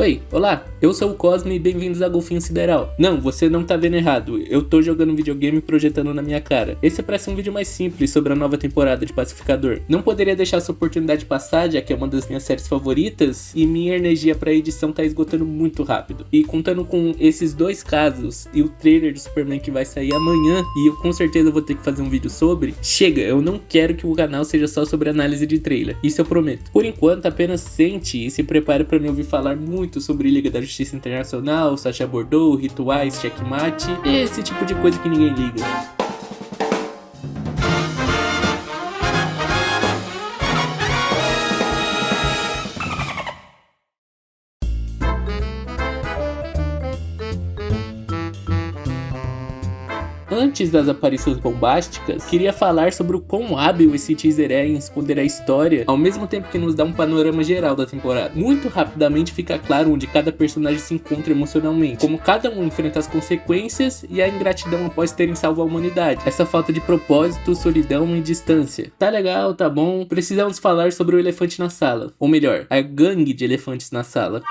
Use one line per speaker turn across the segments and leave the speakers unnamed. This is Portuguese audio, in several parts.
Oi, olá, eu sou o Cosme e bem-vindos a Golfinho Sideral. Não, você não tá vendo errado, eu tô jogando videogame projetando na minha cara. Esse parece um vídeo mais simples sobre a nova temporada de Pacificador. Não poderia deixar essa oportunidade passar, já que é uma das minhas séries favoritas, e minha energia pra edição tá esgotando muito rápido. E contando com esses dois casos, e o trailer do Superman que vai sair amanhã, e eu com certeza vou ter que fazer um vídeo sobre, chega, eu não quero que o canal seja só sobre análise de trailer, isso eu prometo. Por enquanto, apenas sente e se prepare pra me ouvir falar muito sobre Liga da Justiça Internacional, Sacha Bordeaux, rituais, checkmate, esse tipo de coisa que ninguém liga. Antes das aparições bombásticas, queria falar sobre o quão hábil esse teaser é em esconder a história, ao mesmo tempo que nos dá um panorama geral da temporada. Muito rapidamente fica claro onde cada personagem se encontra emocionalmente, como cada um enfrenta as consequências e a ingratidão após terem salvo a humanidade. Essa falta de propósito, solidão e distância. Tá legal, tá bom, precisamos falar sobre o elefante na sala, ou melhor, a gangue de elefantes na sala.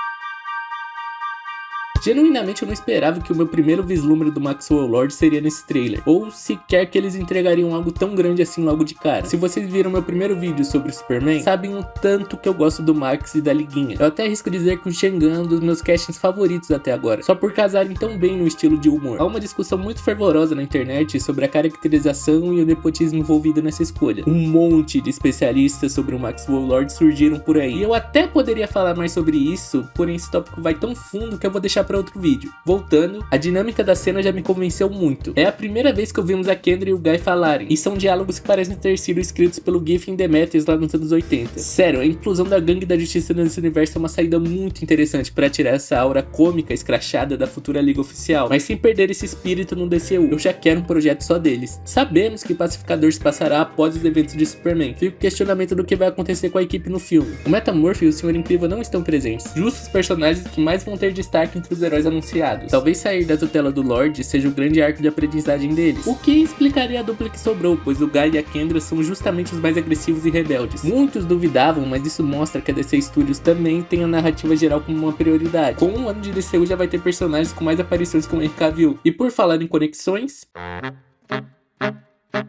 Genuinamente eu não esperava que o meu primeiro vislumbre do Maxwell Lord seria nesse trailer, ou sequer que eles entregariam algo tão grande assim logo de cara. Se vocês viram meu primeiro vídeo sobre Superman, sabem o tanto que eu gosto do Max e da Liguinha. Eu até arrisco dizer que o Shengan é um dos meus castings favoritos até agora, só por casarem tão bem no estilo de humor. Há uma discussão muito fervorosa na internet sobre a caracterização e o nepotismo envolvido nessa escolha. Um monte de especialistas sobre o Maxwell Lord surgiram por aí, e eu até poderia falar mais sobre isso, porém esse tópico vai tão fundo que eu vou deixar pra outro vídeo. Voltando, a dinâmica da cena já me convenceu muito. É a primeira vez que ouvimos a Kendra e o Guy falarem, e são diálogos que parecem ter sido escritos pelo Giffen Demetrius lá nos anos 80. Sério, a inclusão da gangue da justiça nesse universo é uma saída muito interessante para tirar essa aura cômica escrachada da futura liga oficial, mas sem perder esse espírito no DCU. Eu já quero um projeto só deles. Sabemos que Pacificador se passará após os eventos de Superman. Fica o questionamento do que vai acontecer com a equipe no filme. O Metamorph e o Senhor Incrível não estão presentes, justos personagens que mais vão ter destaque entre os heróis anunciados. Talvez sair da tutela do Lorde seja o grande arco de aprendizagem deles, o que explicaria a dupla que sobrou, pois o Guy e a Kendra são justamente os mais agressivos e rebeldes. Muitos duvidavam, mas isso mostra que a DC Studios também tem a narrativa geral como uma prioridade. Com um ano de DCU já vai ter personagens com mais aparições como Henry Cavill. E por falar em conexões...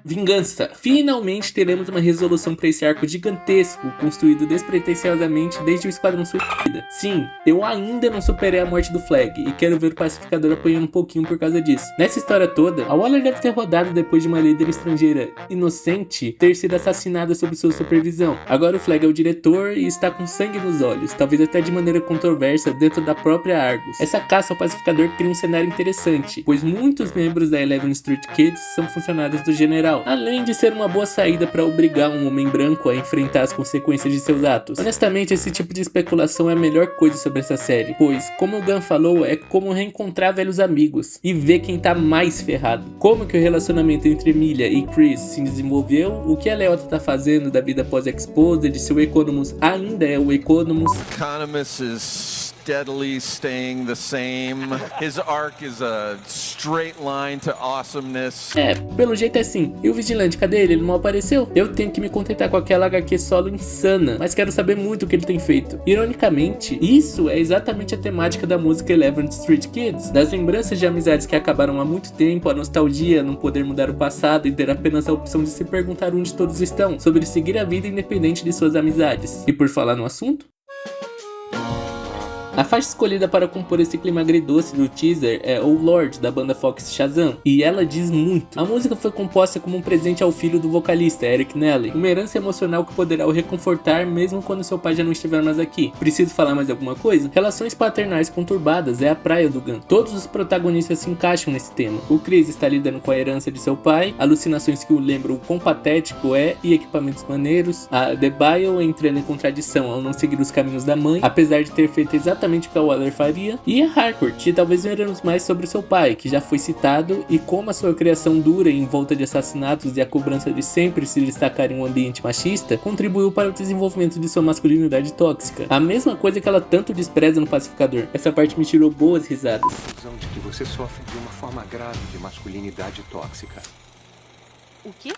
Vingança! Finalmente teremos uma resolução para esse arco gigantesco, construído despretensiosamente desde o Esquadrão Suicida. Sim, eu ainda não superei a morte do Flag, e quero ver o Pacificador apanhando um pouquinho por causa disso. Nessa história toda, a Waller deve ter rodado depois de uma líder estrangeira inocente ter sido assassinada sob sua supervisão. Agora o Flag é o diretor e está com sangue nos olhos, talvez até de maneira controversa dentro da própria Argus. Essa caça ao Pacificador cria um cenário interessante, pois muitos membros da Eleven Street Kids são funcionários do General, além de ser uma boa saída para obrigar um homem branco a enfrentar as consequências de seus atos. Honestamente, esse tipo de especulação é a melhor coisa sobre essa série, pois, como o Gunn falou, é como reencontrar velhos amigos e ver quem tá mais ferrado. Como que o relacionamento entre Emilia e Chris se desenvolveu, o que a Leota tá fazendo da vida pós-Exposed, se o Economus ainda é o Economus.
Economus is steadily staying the same. His arc is a straight line to awesomeness.
Pelo jeito é assim. E o Vigilante, cadê ele? Ele não apareceu? Eu tenho que me contentar com aquela HQ solo insana, mas quero saber muito o que ele tem feito. Ironicamente, isso é exatamente a temática da música Eleven Street Kids. Das lembranças de amizades que acabaram há muito tempo, a nostalgia, não poder mudar o passado e ter apenas a opção de se perguntar onde todos estão, sobre seguir a vida independente de suas amizades. E por falar no assunto, a faixa escolhida para compor esse clima agridoce do teaser é O Lord, da banda Fox Shazam, e ela diz muito. A música foi composta como um presente ao filho do vocalista, Eric Nelly, uma herança emocional que poderá o reconfortar mesmo quando seu pai já não estiver mais aqui. Preciso falar mais alguma coisa? Relações paternais conturbadas é a praia do Gunn. Todos os protagonistas se encaixam nesse tema. O Chris está lidando com a herança de seu pai, alucinações que o lembram o quão patético é e equipamentos maneiros, a Debayle entrando em contradição ao não seguir os caminhos da mãe, apesar de ter feito exatamente o que a Waller faria, e a Harcourt, e talvez veremos mais sobre seu pai, que já foi citado, e como a sua criação dura em volta de assassinatos e a cobrança de sempre se destacar em um ambiente machista, contribuiu para o desenvolvimento de sua masculinidade tóxica. A mesma coisa que ela tanto despreza no Pacificador. Essa parte me tirou boas risadas.
De que você sofre de uma forma grave de masculinidade tóxica.
O quê?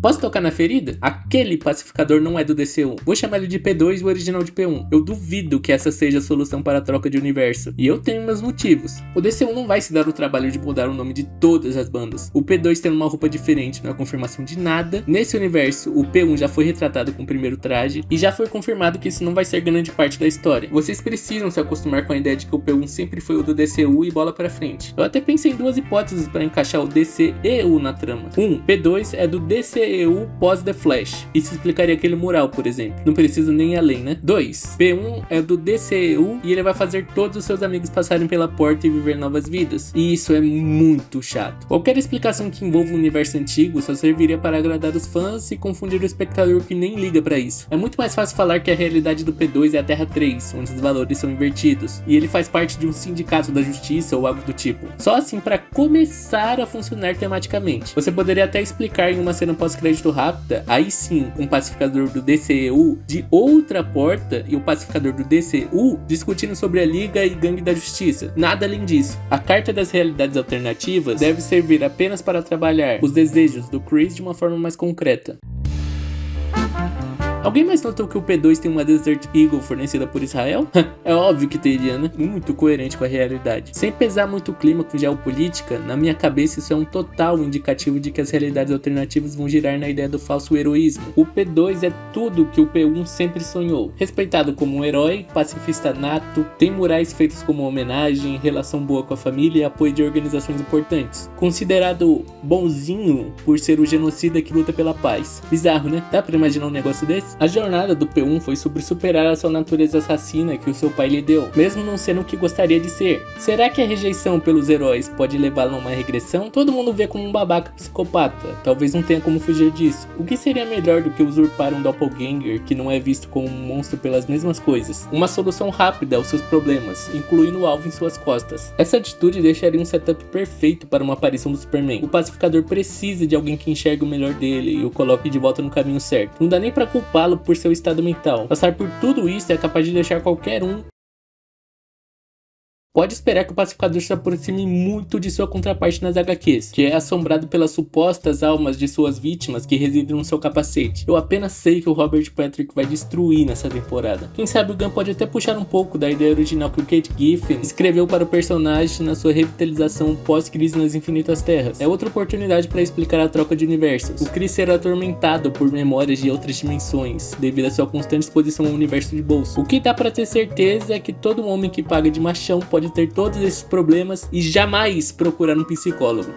Posso tocar na ferida? Aquele pacificador não é do DCU. Vou chamar ele de P2 e o original de P1. Eu duvido que essa seja a solução para a troca de universo. E eu tenho meus motivos. O DCU não vai se dar o trabalho de mudar o nome de todas as bandas. O P2 tendo uma roupa diferente não é confirmação de nada. Nesse universo, o P1 já foi retratado com o primeiro traje. E já foi confirmado que isso não vai ser grande parte da história. Vocês precisam se acostumar com a ideia de que o P1 sempre foi o do DCU e bola pra frente. Eu até pensei em duas hipóteses para encaixar o DCEU na trama. P2 é do DCEU pós The Flash. Isso explicaria aquele mural, por exemplo. Não precisa nem ir além, né? 2. P1 é do DCEU e ele vai fazer todos os seus amigos passarem pela porta e viver novas vidas. E isso é muito chato. Qualquer explicação que envolva o universo antigo só serviria para agradar os fãs e confundir o espectador que nem liga pra isso. É muito mais fácil falar que a realidade do P2 é a Terra 3, onde os valores são invertidos, e ele faz parte de um sindicato da justiça ou algo do tipo. Só assim para começar a funcionar tematicamente. Você poderia até explicar em uma cena pós-crédito rápida, aí sim, um pacificador do DCEU de outra porta e o pacificador do DCU discutindo sobre a Liga e Gangue da Justiça. Nada além disso. A Carta das Realidades Alternativas deve servir apenas para trabalhar os desejos do Chris de uma forma mais concreta. Alguém mais notou que o P2 tem uma Desert Eagle fornecida por Israel? É óbvio que teria, né? Muito coerente com a realidade. Sem pesar muito o clima com geopolítica, na minha cabeça isso é um total indicativo de que as realidades alternativas vão girar na ideia do falso heroísmo. O P2 é tudo que o P1 sempre sonhou. Respeitado como um herói, pacifista nato, tem murais feitos como homenagem, relação boa com a família e apoio de organizações importantes. Considerado bonzinho por ser o genocida que luta pela paz. Bizarro, né? Dá pra imaginar um negócio desse? A jornada do P1 foi sobre superar a sua natureza assassina que o seu pai lhe deu, mesmo não sendo o que gostaria de ser. Será que a rejeição pelos heróis pode levá-lo a uma regressão? Todo mundo vê como um babaca psicopata, talvez não tenha como fugir disso. O que seria melhor do que usurpar um doppelganger que não é visto como um monstro pelas mesmas coisas? Uma solução rápida aos seus problemas, incluindo o alvo em suas costas. Essa atitude deixaria um setup perfeito para uma aparição do Superman. O pacificador precisa de alguém que enxergue o melhor dele e o coloque de volta no caminho certo. Não dá nem pra culpá-lo por seu estado mental. Passar por tudo isso é capaz de deixar qualquer um. Pode esperar que o pacificador se aproxime muito de sua contraparte nas HQs, que é assombrado pelas supostas almas de suas vítimas que residem no seu capacete. Eu apenas sei que o Robert Patrick vai destruir nessa temporada. Quem sabe o Gunn pode até puxar um pouco da ideia original que o Kate Giffen escreveu para o personagem na sua revitalização pós-crise nas Infinitas Terras. É outra oportunidade para explicar a troca de universos. O Chris será atormentado por memórias de outras dimensões, devido à sua constante exposição ao universo de bolso. O que dá para ter certeza é que todo homem que paga de machão pode ter todos esses problemas e jamais procurar um psicólogo.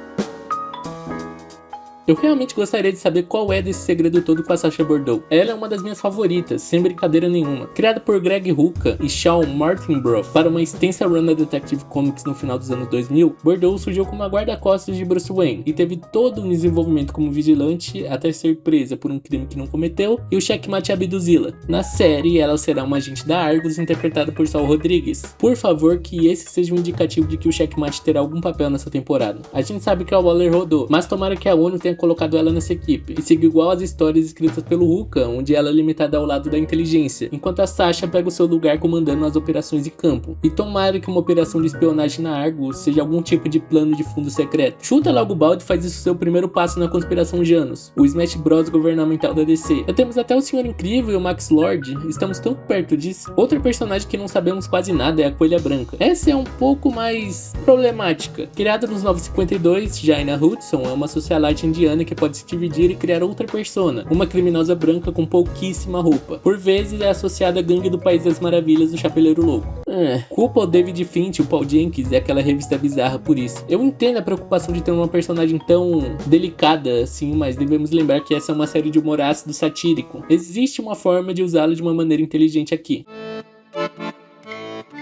Eu realmente gostaria de saber qual é desse segredo todo com a Sasha Bordeaux. Ela é uma das minhas favoritas, sem brincadeira nenhuma. Criada por Greg Rucka e Sean Martinbrough para uma extensa run da Detective Comics no final dos anos 2000, Bordeaux surgiu como a guarda-costas de Bruce Wayne e teve todo um desenvolvimento como vigilante até ser presa por um crime que não cometeu e o checkmate abduzi-la. Na série, ela será uma agente da Argus interpretada por Saul Rodrigues. Por favor, que esse seja um indicativo de que o checkmate terá algum papel nessa temporada. A gente sabe que a Waller rodou, mas tomara que a ONU tenha colocado ela nessa equipe e siga igual as histórias escritas pelo Rucka, onde ela é limitada ao lado da inteligência, enquanto a Sasha pega o seu lugar comandando as operações de campo. E tomara que uma operação de espionagem na Argus seja algum tipo de plano de fundo secreto. Chuta logo o balde e faz isso seu primeiro passo na conspiração Janus, o Smash Bros governamental da DC. Já temos até o Senhor Incrível e o Max Lord, estamos tão perto disso. Outra personagem que não sabemos quase nada é a Coelha Branca. Essa é um pouco mais problemática. Criada nos 952, Jaina Hudson é uma socialite indiana que pode se dividir e criar outra persona, uma criminosa branca com pouquíssima roupa. Por vezes é associada à gangue do País das Maravilhas do Chapeleiro Louco. Culpa o David Finch e o Paul Jenkins e aquela revista bizarra por isso. Eu entendo a preocupação de ter uma personagem tão delicada assim, mas devemos lembrar que essa é uma série de humor ácido satírico. Existe uma forma de usá-la de uma maneira inteligente aqui.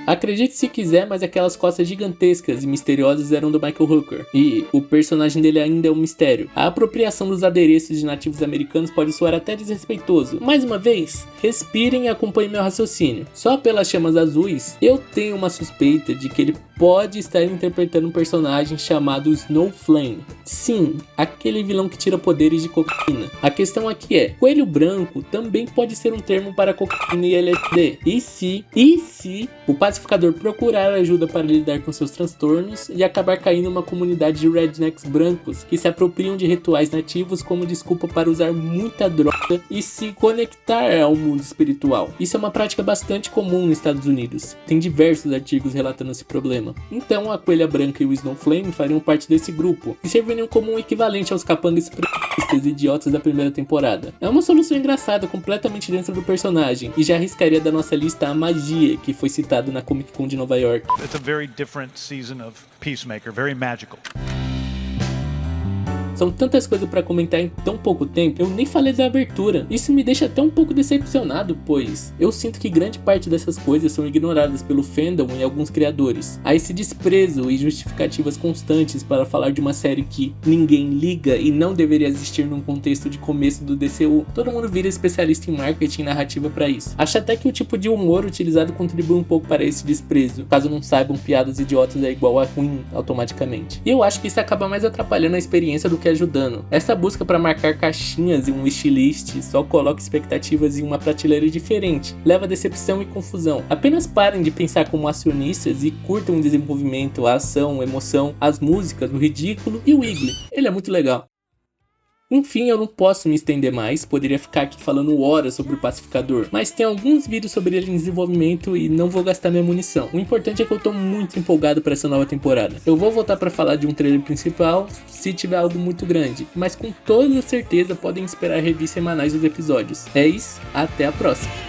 Acredite se quiser, mas aquelas costas gigantescas e misteriosas eram do Michael Hooker, e o personagem dele ainda é um mistério. A apropriação dos adereços de nativos americanos pode soar até desrespeitoso. Mais uma vez, respirem e acompanhem meu raciocínio. Só pelas chamas azuis, eu tenho uma suspeita de que ele pode estar interpretando um personagem chamado Snowflame. Sim, aquele vilão que tira poderes de cocaína. A questão aqui é, coelho branco também pode ser um termo para cocaína e LSD. E se o Pacificador procurar ajuda para lidar com seus transtornos e acabar caindo em uma comunidade de rednecks brancos que se apropriam de rituais nativos como desculpa para usar muita droga e se conectar ao mundo espiritual. Isso é uma prática bastante comum nos Estados Unidos. Tem diversos artigos relatando esse problema. Então a Coelha Branca e o Snowflame fariam parte desse grupo e serviriam como um equivalente aos capangas preguiçistas e idiotas da primeira temporada. É uma solução engraçada, completamente dentro do personagem, e já arriscaria da nossa lista a magia, que foi citado na Comic Con de Nova York.
It's a very different season of Peacemaker, very magical.
São tantas coisas pra comentar em tão pouco tempo, eu nem falei da abertura. Isso me deixa até um pouco decepcionado, pois eu sinto que grande parte dessas coisas são ignoradas pelo fandom e alguns criadores. Há esse desprezo e justificativas constantes para falar de uma série que ninguém liga e não deveria existir num contexto de começo do DCU. Todo mundo vira especialista em marketing e narrativa pra isso. Acho até que o tipo de humor utilizado contribui um pouco para esse desprezo. Caso não saibam, piadas idiotas é igual a ruim automaticamente. E eu acho que isso acaba mais atrapalhando a experiência do que ajudando. Essa busca para marcar caixinhas em um wishlist só coloca expectativas em uma prateleira diferente, leva a decepção e confusão. Apenas parem de pensar como acionistas e curtam o desenvolvimento, a ação, a emoção, as músicas, o ridículo e o Wiggly. Ele é muito legal. Enfim, eu não posso me estender mais, poderia ficar aqui falando horas sobre o Pacificador, mas tem alguns vídeos sobre ele em desenvolvimento e não vou gastar minha munição. O importante é que eu tô muito empolgado para essa nova temporada. Eu vou voltar para falar de um trailer principal, se tiver algo muito grande, mas com toda certeza podem esperar reviews semanais dos episódios. É isso, até a próxima!